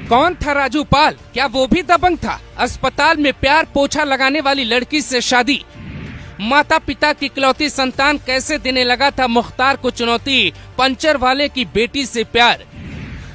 कौन था राजू पाल? क्या वो भी दबंग था? अस्पताल में प्यार पोछा लगाने वाली लड़की से शादी। माता पिता की इकलौती संतान कैसे देने लगा था मुख्तार को चुनौती। पंचर वाले की बेटी से प्यार।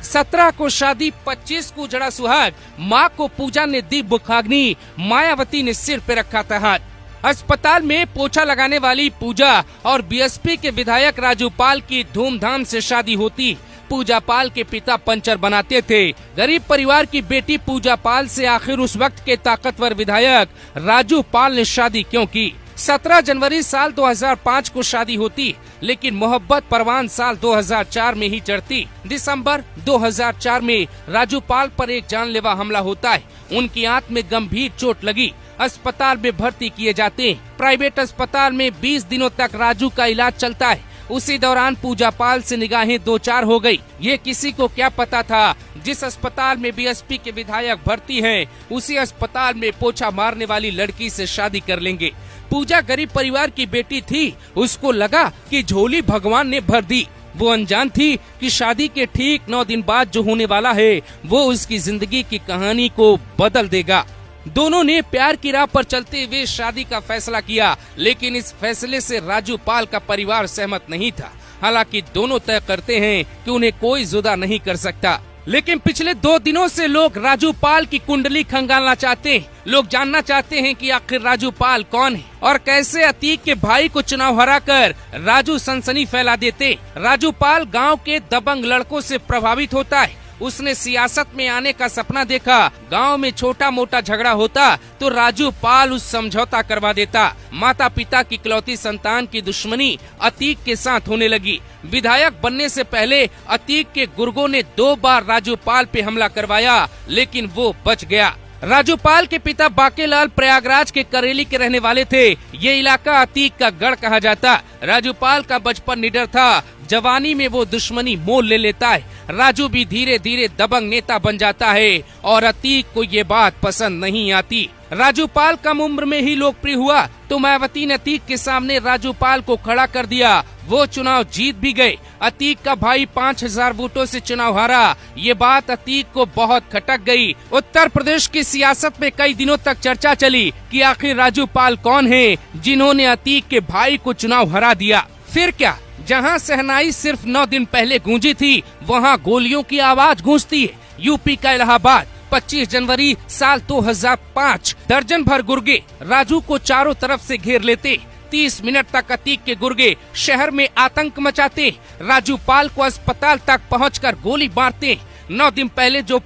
17 को शादी, 25 को उजड़ा सुहाग। माँ को पूजा ने दी बुखाग्नि, मायावती ने सिर पे रखा था हाथ। अस्पताल में पोछा लगाने वाली पूजा और बीएसपी के विधायक राजू पाल की धूमधाम से शादी होती। पूजा पाल के पिता पंचर बनाते थे। गरीब परिवार की बेटी पूजा पाल से आखिर उस वक्त के ताकतवर विधायक राजू पाल ने शादी क्यों की? 17 जनवरी साल 2005 को शादी होती, लेकिन मोहब्बत परवान साल 2004 में ही चढ़ती। दिसंबर 2004 में राजू पाल पर एक जानलेवा हमला होता है। उनकी आंत में गंभीर चोट लगी, अस्पताल में भर्ती किए जाते हैं। प्राइवेट अस्पताल में 20 दिनों तक राजू का इलाज चलता है। उसी दौरान पूजा पाल से निगाहें दो चार हो गई। ये किसी को क्या पता था, जिस अस्पताल में बीएसपी के विधायक भर्ती हैं, उसी अस्पताल में पोछा मारने वाली लड़की से शादी कर लेंगे। पूजा गरीब परिवार की बेटी थी, उसको लगा कि झोली भगवान ने भर दी। वो अनजान थी कि शादी के ठीक 9 दिन बाद जो होने वाला है वो उसकी जिंदगी की कहानी को बदल देगा। दोनों ने प्यार की राह पर चलते हुए शादी का फैसला किया, लेकिन इस फैसले से राजू पाल का परिवार सहमत नहीं था। हालांकि दोनों तय करते हैं कि उन्हें कोई जुदा नहीं कर सकता। लेकिन पिछले 2 दिनों से लोग राजू पाल की कुंडली खंगालना चाहते हैं। लोग जानना चाहते हैं कि आखिर राजू पाल कौन है और कैसे अतीक के भाई को चुनाव हराकर राजू सनसनी फैला देते। राजू पाल गांव के दबंग लड़कों से प्रभावित होता है। उसने सियासत में आने का सपना देखा। गांव में छोटा मोटा झगड़ा होता तो राजू पाल उस समझौता करवा देता। माता पिता की इकलौती संतान की दुश्मनी अतीक के साथ होने लगी। विधायक बनने से पहले अतीक के गुर्गों ने 2 बार राजू पाल पे हमला करवाया, लेकिन वो बच गया। राजू पाल के पिता बाकेलाल प्रयागराज के करेली के रहने वाले थे। ये इलाका अतीक का गढ़ कहा जाता। राजू पाल का बचपन निडर था। जवानी में वो दुश्मनी मोल ले लेता है। राजू भी धीरे धीरे दबंग नेता बन जाता है और अतीक को ये बात पसंद नहीं आती। राजू पाल कम उम्र में ही लोकप्रिय हुआ तो मायावती ने अतीक के सामने राजू पाल को खड़ा कर दिया। वो चुनाव जीत भी गए। अतीक का भाई 5000 वोटों से चुनाव हारा। ये बात अतीक को बहुत खटक गई। उत्तर प्रदेश की सियासत में कई दिनों तक चर्चा चली कि आखिर राजू पाल कौन है जिन्होंने अतीक के भाई को चुनाव हरा दिया। फिर क्या, जहां शहनाई सिर्फ 9 दिन पहले गूंजी थी, वहां गोलियों की आवाज गूंजती है। यूपी का इलाहाबाद, 25 जनवरी साल 2005। दर्जन भर गुर्गे राजू को चारों तरफ से घेर लेते। 30 मिनट तक अतीक के गुर्गे शहर में आतंक मचाते। राजू पाल को अस्पताल तक पहुंचकर गोली मारते। 9 दिन पहले जो